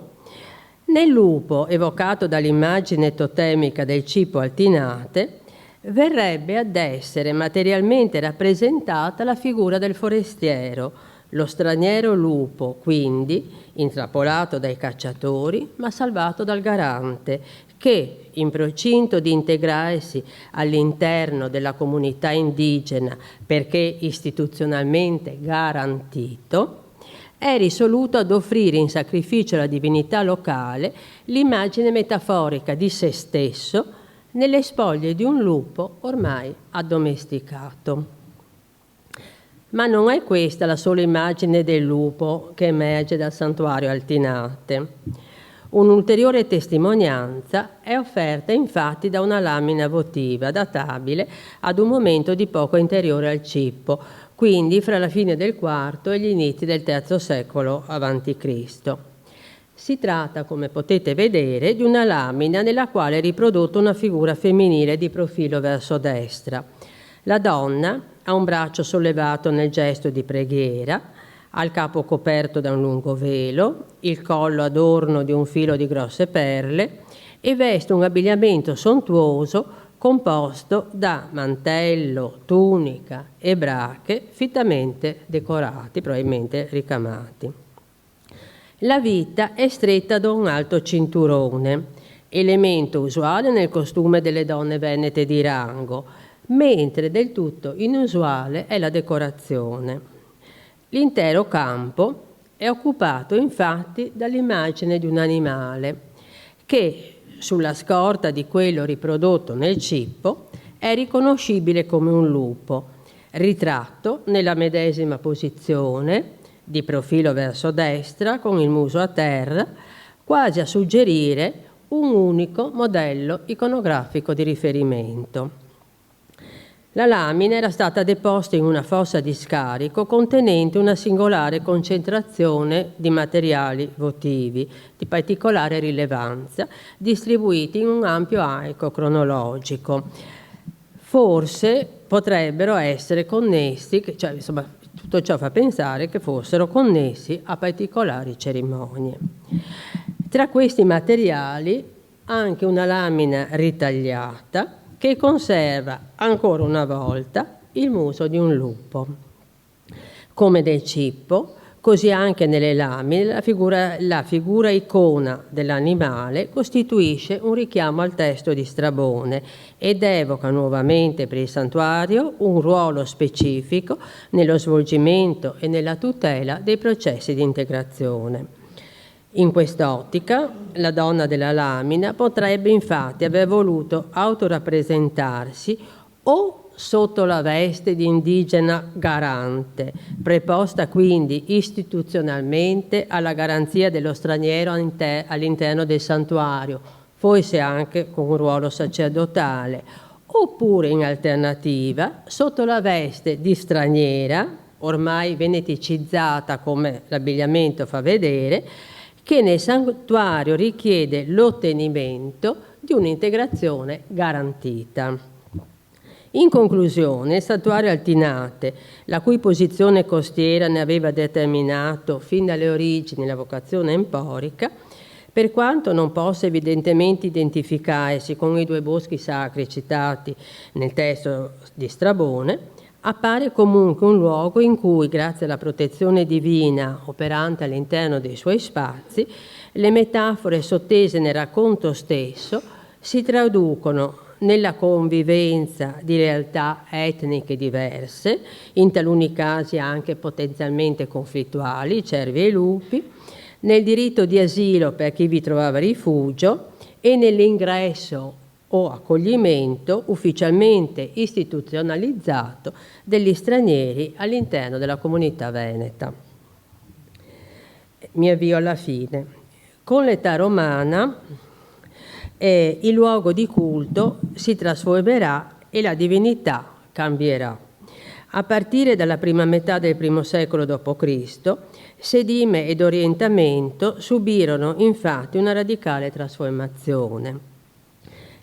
Speaker 1: nel lupo, evocato dall'immagine totemica del cipo altinate, verrebbe ad essere materialmente rappresentata la figura del forestiero, lo straniero lupo, quindi intrappolato dai cacciatori, ma salvato dal garante, che, in procinto di integrarsi all'interno della comunità indigena perché istituzionalmente garantito, è risoluto ad offrire in sacrificio alla divinità locale l'immagine metaforica di se stesso nelle spoglie di un lupo ormai addomesticato. Ma non è questa la sola immagine del lupo che emerge dal santuario Altinate. Un'ulteriore testimonianza è offerta infatti da una lamina votiva databile ad un momento di poco anteriore al cippo, quindi fra la fine del IV e gli inizi del III secolo a.C. Si tratta, come potete vedere, di una lamina nella quale è riprodotta una figura femminile di profilo verso destra. La donna ha un braccio sollevato nel gesto di preghiera, ha il capo coperto da un lungo velo, il collo adorno di un filo di grosse perle e veste un abbigliamento sontuoso composto da mantello, tunica e brache fittamente decorati, probabilmente ricamati. La vita è stretta da un alto cinturone, elemento usuale nel costume delle donne venete di rango, mentre del tutto inusuale è la decorazione. L'intero campo è occupato infatti dall'immagine di un animale che, sulla scorta di quello riprodotto nel cippo, è riconoscibile come un lupo, ritratto nella medesima posizione, di profilo verso destra, con il muso a terra, quasi a suggerire un unico modello iconografico di riferimento. La lamina era stata deposta in una fossa di scarico contenente una singolare concentrazione di materiali votivi di particolare rilevanza, distribuiti in un ampio arco cronologico. Forse potrebbero essere connessi, cioè insomma tutto ciò fa pensare che fossero connessi a particolari cerimonie. Tra questi materiali anche una lamina ritagliata che conserva ancora una volta il muso di un lupo. Come nel cippo, così anche nelle lamine la figura icona dell'animale costituisce un richiamo al testo di Strabone ed evoca nuovamente per il santuario un ruolo specifico nello svolgimento e nella tutela dei processi di integrazione. In quest'ottica, la donna della lamina potrebbe infatti aver voluto autorappresentarsi o sotto la veste di indigena garante, preposta quindi istituzionalmente alla garanzia dello straniero all'interno del santuario, forse anche con un ruolo sacerdotale, oppure in alternativa sotto la veste di straniera, ormai veneticizzata come l'abbigliamento fa vedere, che nel santuario richiede l'ottenimento di un'integrazione garantita. In conclusione, il santuario Altinate, la cui posizione costiera ne aveva determinato fin dalle origini la vocazione emporica, per quanto non possa evidentemente identificarsi con i due boschi sacri citati nel testo di Strabone, appare comunque un luogo in cui, grazie alla protezione divina operante all'interno dei suoi spazi, le metafore sottese nel racconto stesso si traducono nella convivenza di realtà etniche diverse, in taluni casi anche potenzialmente conflittuali, cervi e lupi, nel diritto di asilo per chi vi trovava rifugio e nell'ingresso o accoglimento ufficialmente istituzionalizzato degli stranieri all'interno della comunità veneta. Mi avvio alla fine. Con l'età romana il luogo di culto si trasformerà e la divinità cambierà. A partire dalla prima metà del I secolo d.C., sedime ed orientamento subirono infatti una radicale trasformazione.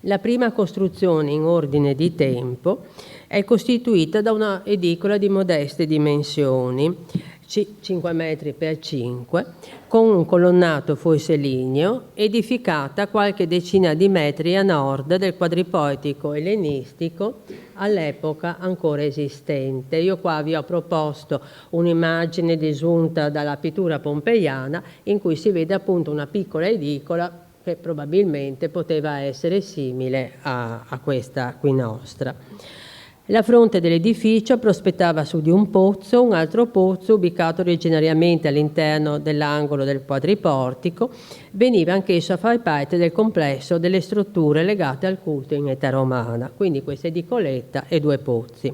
Speaker 1: La prima costruzione in ordine di tempo è costituita da una edicola di modeste dimensioni, 5 metri per 5, con un colonnato foiselineo, edificata qualche decina di metri a nord del quadriportico ellenistico all'epoca ancora esistente. Io qua vi ho proposto un'immagine desunta dalla pittura pompeiana in cui si vede appunto una piccola edicola che probabilmente poteva essere simile a questa qui nostra. La fronte dell'edificio prospettava su di un altro pozzo ubicato originariamente all'interno dell'angolo del quadriportico, veniva anch'esso a far parte del complesso delle strutture legate al culto in età romana, quindi questa edicoletta e 2 pozzi.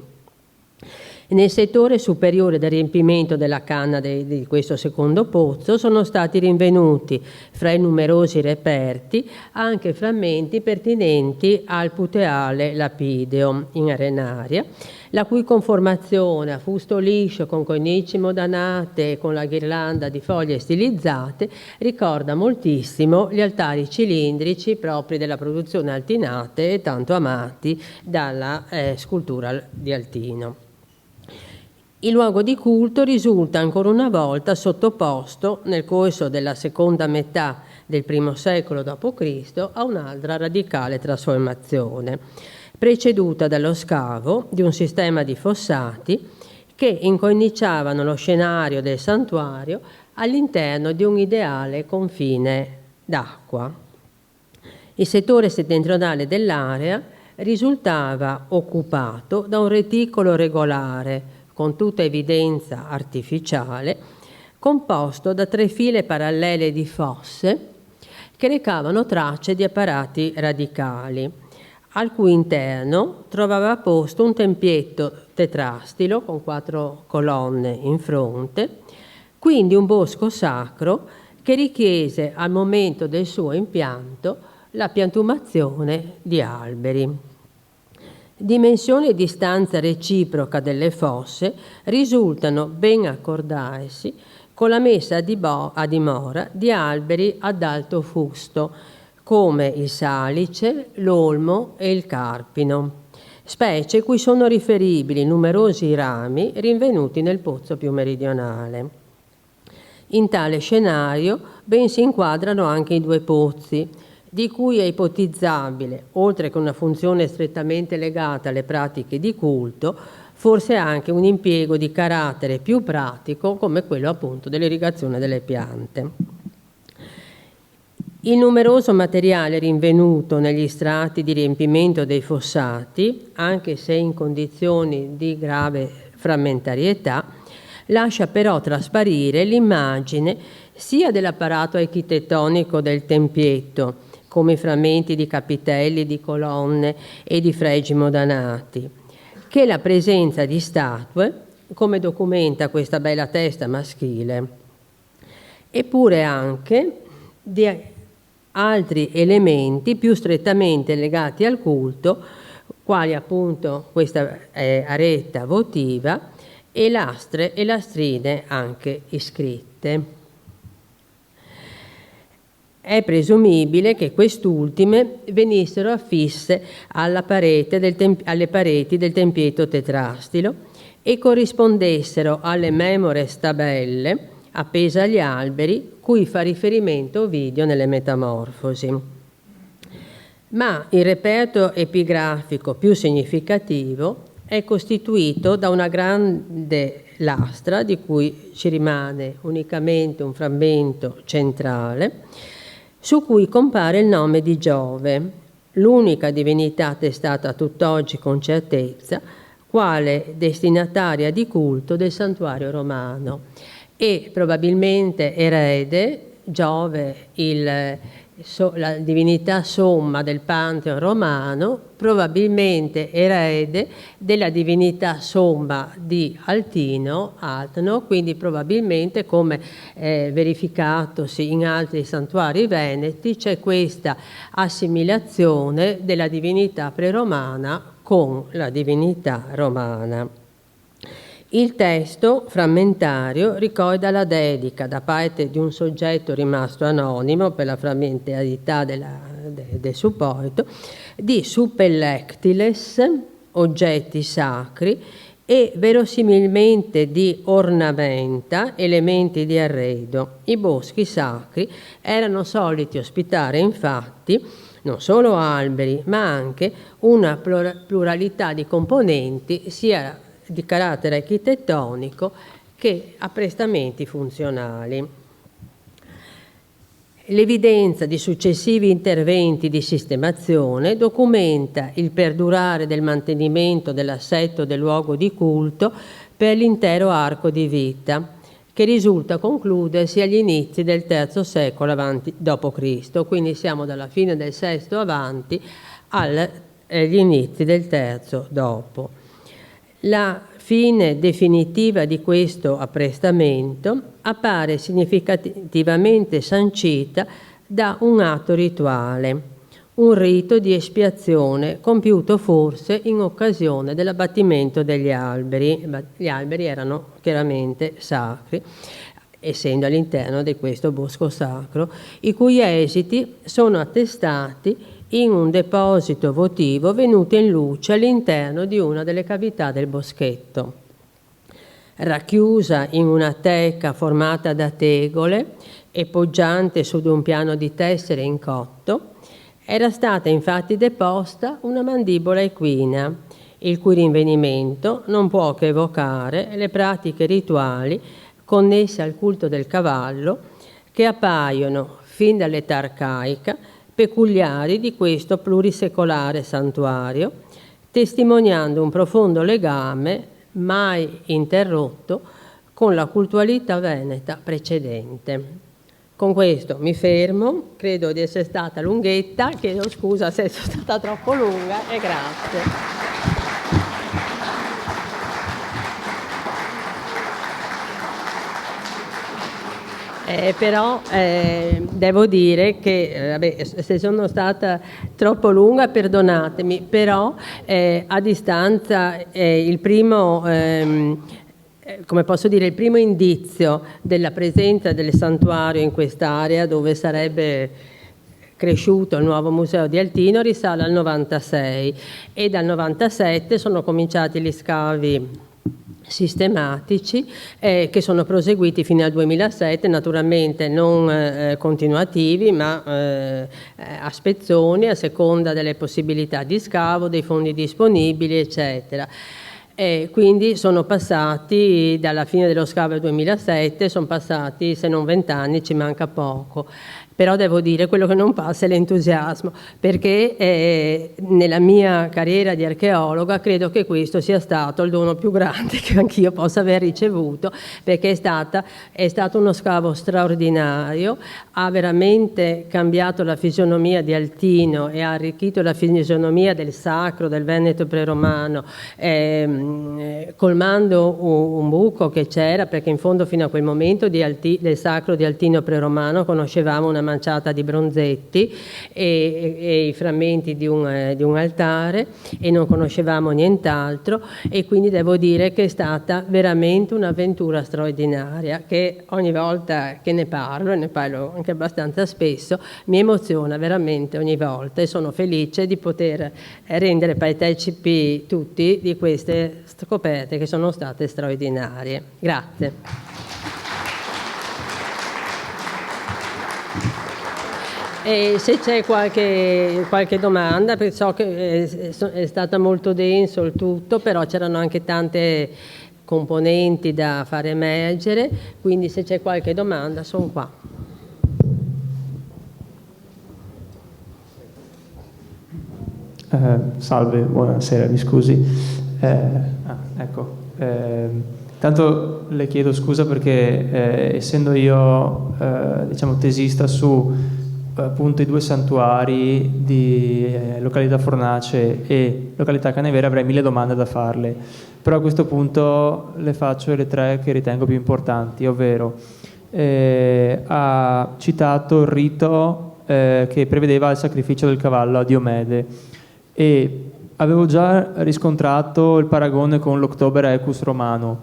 Speaker 1: Nel settore superiore del riempimento della canna di questo secondo pozzo sono stati rinvenuti, fra i numerosi reperti, anche frammenti pertinenti al puteale lapideo in arenaria, la cui conformazione a fusto liscio con cornici modanate e con la ghirlanda di foglie stilizzate ricorda moltissimo gli altari cilindrici propri della produzione Altinate e tanto amati dalla scultura di Altino. Il luogo di culto risulta ancora una volta sottoposto, nel corso della seconda metà del I secolo d.C., a un'altra radicale trasformazione, preceduta dallo scavo di un sistema di fossati che incorniciavano lo scenario del santuario all'interno di un ideale confine d'acqua. Il settore settentrionale dell'area risultava occupato da un reticolo regolare, con tutta evidenza artificiale, composto da 3 file parallele di fosse che recavano tracce di apparati radicali, al cui interno trovava posto un tempietto tetrastilo con 4 colonne in fronte, quindi un bosco sacro che richiese al momento del suo impianto la piantumazione di alberi. Dimensione e distanza reciproca delle fosse risultano ben accordarsi con la messa a dimora di alberi ad alto fusto, come il salice, l'olmo e il carpino, specie cui sono riferibili numerosi rami rinvenuti nel pozzo più meridionale. In tale scenario ben si inquadrano anche i 2 pozzi, di cui è ipotizzabile, oltre che una funzione strettamente legata alle pratiche di culto, forse anche un impiego di carattere più pratico come quello appunto dell'irrigazione delle piante. Il numeroso materiale rinvenuto negli strati di riempimento dei fossati, anche se in condizioni di grave frammentarietà, lascia però trasparire l'immagine sia dell'apparato architettonico del tempietto, come i frammenti di capitelli, di colonne e di fregi modanati, che la presenza di statue, come documenta questa bella testa maschile, eppure anche di altri elementi più strettamente legati al culto, quali appunto questa aretta votiva e lastre e lastrine anche iscritte. È presumibile che quest'ultime venissero affisse alle pareti del tempietto tetrastilo e corrispondessero alle memores tabelle appese agli alberi cui fa riferimento Ovidio nelle Metamorfosi. Ma il reperto epigrafico più significativo è costituito da una grande lastra, di cui ci rimane unicamente un frammento centrale, su cui compare il nome di Giove, l'unica divinità attestata tutt'oggi con certezza, quale destinataria di culto del santuario romano, e probabilmente erede Giove, la divinità somma del Pantheon romano, probabilmente erede della divinità somma di Altino, Atno, quindi probabilmente, come verificatosi in altri santuari veneti, c'è questa assimilazione della divinità preromana con la divinità romana. Il testo frammentario ricorda la dedica da parte di un soggetto rimasto anonimo per la frammentarietà del supporto di suppellectiles, oggetti sacri, e verosimilmente di ornamenta, elementi di arredo. I boschi sacri erano soliti ospitare infatti non solo alberi, ma anche una pluralità di componenti, sia di carattere architettonico che apprestamenti funzionali. L'evidenza di successivi interventi di sistemazione documenta il perdurare del mantenimento dell'assetto del luogo di culto per l'intero arco di vita, che risulta concludersi agli inizi del III secolo d.C., quindi siamo dalla fine del VI avanti agli inizi del III dopo. La fine definitiva di questo apprestamento appare significativamente sancita da un atto rituale, un rito di espiazione compiuto forse in occasione dell'abbattimento degli alberi. Gli alberi erano chiaramente sacri, essendo all'interno di questo bosco sacro, i cui esiti sono attestati in un deposito votivo venuto in luce all'interno di una delle cavità del boschetto. Racchiusa in una teca formata da tegole e poggiante su di un piano di tessere in cotto, era stata infatti deposta una mandibola equina, il cui rinvenimento non può che evocare le pratiche rituali connesse al culto del cavallo che appaiono, fin dall'età arcaica, peculiari di questo plurisecolare santuario, testimoniando un profondo legame mai interrotto con la cultualità veneta precedente. Con questo mi fermo, credo di essere stata lunghetta, chiedo scusa se sono stata troppo lunga e grazie. Però devo dire che se sono stata troppo lunga perdonatemi, però a distanza il primo come posso dire, il primo indizio della presenza del santuario in quest'area dove sarebbe cresciuto il nuovo museo di Altino risale al 96 e dal 97 sono cominciati gli scavi sistematici che sono proseguiti fino al 2007, naturalmente non continuativi ma a spezzoni a seconda delle possibilità di scavo, dei fondi disponibili eccetera. Quindi sono passati dalla fine dello scavo del 2007, sono passati se non 20 anni, ci manca poco. però devo dire quello che non passa è l'entusiasmo, perché nella mia carriera di archeologa credo che questo sia stato il dono più grande che anch'io possa aver ricevuto, perché è stato uno scavo straordinario, ha veramente cambiato la fisionomia di Altino e ha arricchito la fisionomia del sacro, del Veneto preromano, colmando un buco che c'era, perché in fondo fino a quel momento del sacro di Altino preromano conoscevamo una manciata di bronzetti e i frammenti di un altare, e non conoscevamo nient'altro, e quindi devo dire che è stata veramente un'avventura straordinaria, che ogni volta che ne parlo, e ne parlo anche abbastanza spesso, mi emoziona veramente ogni volta, e sono felice di poter rendere partecipi tutti di queste scoperte che sono state straordinarie. Grazie. E se c'è qualche domanda, perché so che è stata molto denso il tutto, però c'erano anche tante componenti da far emergere, quindi se c'è qualche domanda sono qua.
Speaker 2: Salve, buonasera, mi scusi. Ecco, tanto le chiedo scusa perché essendo io diciamo tesista su appunto i due santuari di località Fornace e località Canevera, avrei 1000 domande da farle, però a questo punto le faccio le 3 che ritengo più importanti, ovvero ha citato il rito che prevedeva il sacrificio del cavallo a Diomede, e avevo già riscontrato il paragone con l'October Equus romano,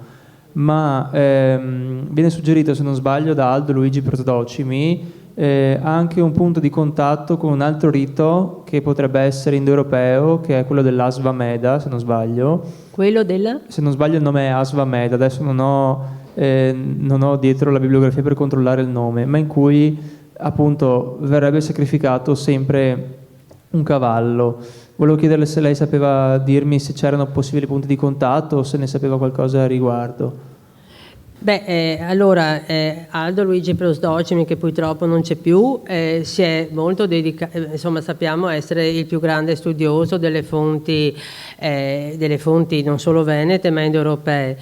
Speaker 2: ma viene suggerito, se non sbaglio, da Aldo Luigi Prosdocimi anche un punto di contatto con un altro rito che potrebbe essere indoeuropeo, che è quello dell'Asvameda, se non sbaglio.
Speaker 1: Quello della?
Speaker 2: Se non sbaglio il nome è Asvameda, adesso non ho dietro la bibliografia per controllare il nome, ma in cui appunto verrebbe sacrificato sempre un cavallo. Volevo chiederle se lei sapeva dirmi se c'erano possibili punti di contatto o se ne sapeva qualcosa a riguardo.
Speaker 1: Beh, allora Aldo Luigi Prosdocimi, che purtroppo non c'è più, si è molto dedicato, insomma sappiamo essere il più grande studioso delle fonti non solo venete ma indoeuropee.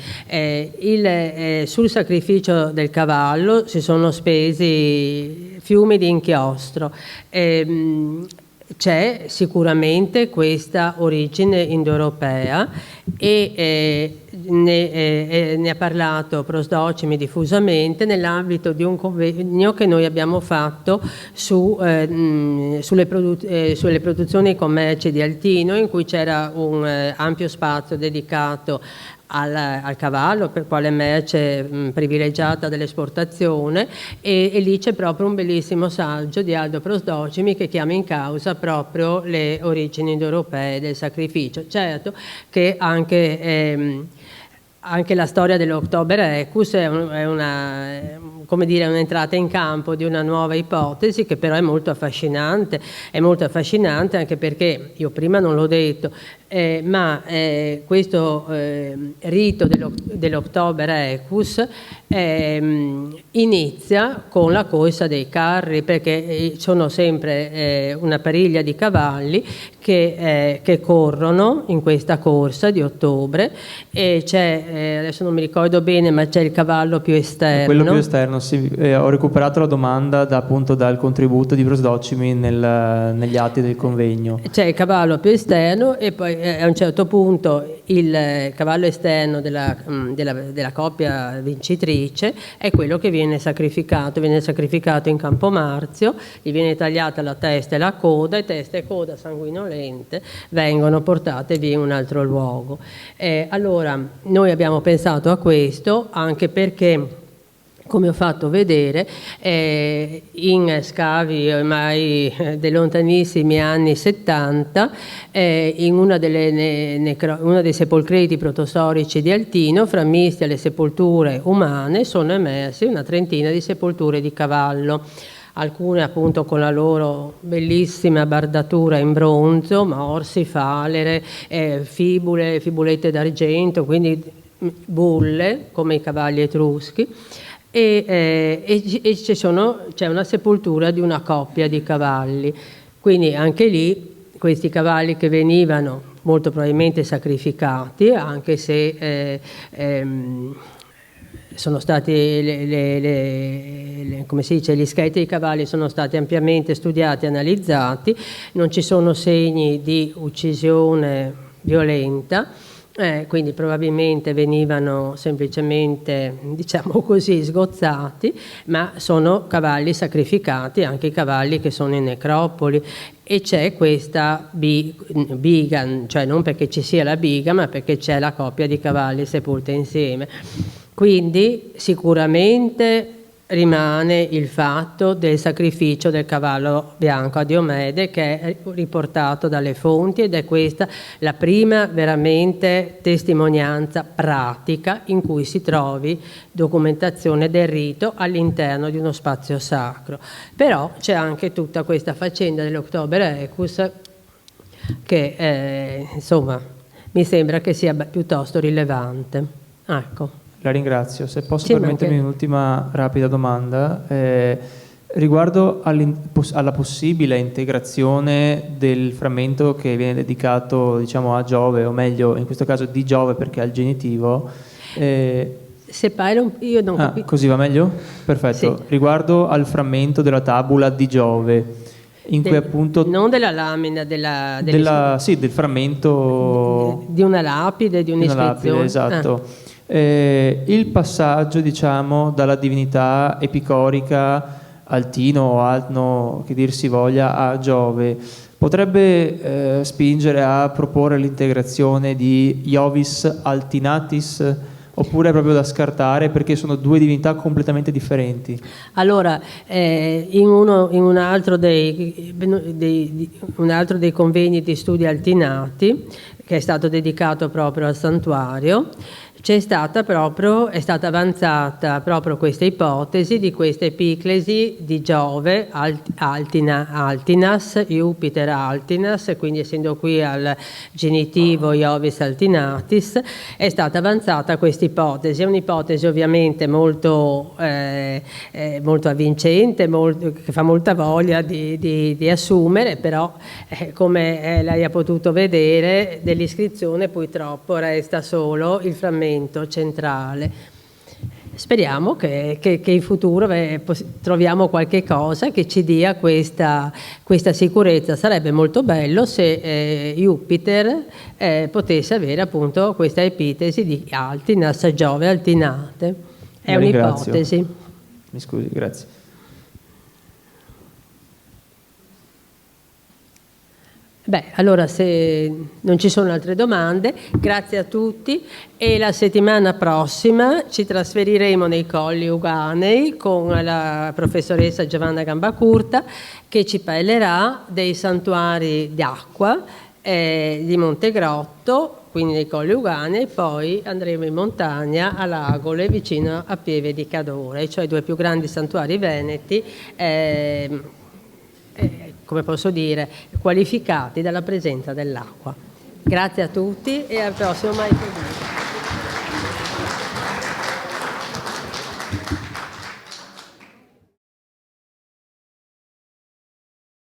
Speaker 1: Sul sacrificio del cavallo si sono spesi fiumi di inchiostro. C'è sicuramente questa origine indoeuropea e ne ha parlato Prosdocimi diffusamente nell'ambito di un convegno che noi abbiamo fatto sulle produzioni e commerci di Altino, in cui c'era un ampio spazio dedicato al cavallo per quale merce privilegiata dell'esportazione, e lì c'è proprio un bellissimo saggio di Aldo Prosdocimi che chiama in causa proprio le origini indoeuropee del sacrificio. Certo che anche la storia dell'October Equus è un'entrata in campo di una nuova ipotesi che però è molto affascinante anche perché, io prima non l'ho detto, ma questo rito dell'October Equus inizia con la corsa dei carri, perché sono sempre una pariglia di cavalli che corrono in questa corsa di ottobre, e c'è, adesso non mi ricordo bene, ma c'è il cavallo più esterno.
Speaker 2: Quello più esterno, sì, ho recuperato la domanda appunto dal contributo di Prosdocimi negli atti del convegno.
Speaker 1: C'è il cavallo più esterno e poi a un certo punto il cavallo esterno della coppia vincitrice è quello che viene sacrificato in Campomarzio, gli viene tagliata la testa e la coda, e testa e coda sanguinolente vengono portate via in un altro luogo. Allora noi abbiamo pensato a questo anche perché, come ho fatto vedere, in scavi ormai dei lontanissimi anni 70, in uno dei sepolcreti protostorici di Altino, frammisti alle sepolture umane, sono emersi una trentina di sepolture di cavallo, alcune appunto con la loro bellissima bardatura in bronzo, morsi, falere, fibulette d'argento, quindi bulle come i cavalli etruschi. e c'è una sepoltura di una coppia di cavalli. Quindi anche lì questi cavalli che venivano molto probabilmente sacrificati, anche se sono stati come si dice, gli scheletri dei cavalli sono stati ampiamente studiati e analizzati, non ci sono segni di uccisione violenta, quindi probabilmente venivano semplicemente, diciamo così, sgozzati, ma sono cavalli sacrificati, anche i cavalli che sono in necropoli, e c'è questa biga, cioè non perché ci sia la biga, ma perché c'è la coppia di cavalli sepolte insieme. Quindi sicuramente rimane il fatto del sacrificio del cavallo bianco a Diomede, che è riportato dalle fonti, ed è questa la prima veramente testimonianza pratica in cui si trovi documentazione del rito all'interno di uno spazio sacro. Però c'è anche tutta questa faccenda dell'October Equus che insomma mi sembra che sia piuttosto rilevante. Ecco.
Speaker 2: La ringrazio. Se posso permettermi un'ultima rapida domanda, riguardo alla possibile integrazione del frammento che viene dedicato, diciamo, a Giove, o meglio, in questo caso di Giove perché ha il genitivo.
Speaker 1: Io non capisco.
Speaker 2: Così va meglio? Perfetto. Sì. Riguardo al frammento della tabula di Giove, in cui appunto...
Speaker 1: Non della lamina,
Speaker 2: sì, del frammento...
Speaker 1: Di una lapide, di un'iscrizione.
Speaker 2: Esatto. Il passaggio, diciamo, dalla divinità epicorica Altino o Alno, che dir si voglia, a Giove potrebbe spingere a proporre l'integrazione di Iovis Altinatis, oppure è proprio da scartare perché sono due divinità completamente differenti?
Speaker 1: Allora, in un altro dei convegni di studi altinati, che è stato dedicato proprio al santuario, è stata avanzata proprio questa ipotesi di questa epiclesi di Giove, Altinas, Jupiter Altinas, quindi essendo qui al genitivo Iovis Altinatis, è stata avanzata questa ipotesi. È un'ipotesi ovviamente molto avvincente, che fa molta voglia di assumere, però come lei ha potuto vedere, dell'iscrizione purtroppo resta solo il frammento centrale. Speriamo che in futuro troviamo qualche cosa che ci dia questa sicurezza. Sarebbe molto bello se Jupiter potesse avere appunto questa epitesi di Altinas, Giove Altinate. È un'ipotesi.
Speaker 2: Mi scusi, grazie.
Speaker 1: Allora, se non ci sono altre domande, grazie a tutti, e la settimana prossima ci trasferiremo nei Colli Euganei con la professoressa Giovanna Gambacurta, che ci parlerà dei santuari d'acqua di Montegrotto, quindi nei Colli Euganei, poi andremo in montagna a Lagole, vicino a Pieve di Cadore, cioè i due più grandi santuari veneti, come posso dire, qualificati dalla presenza dell'acqua. Grazie a tutti e al prossimo Mai Che Dire.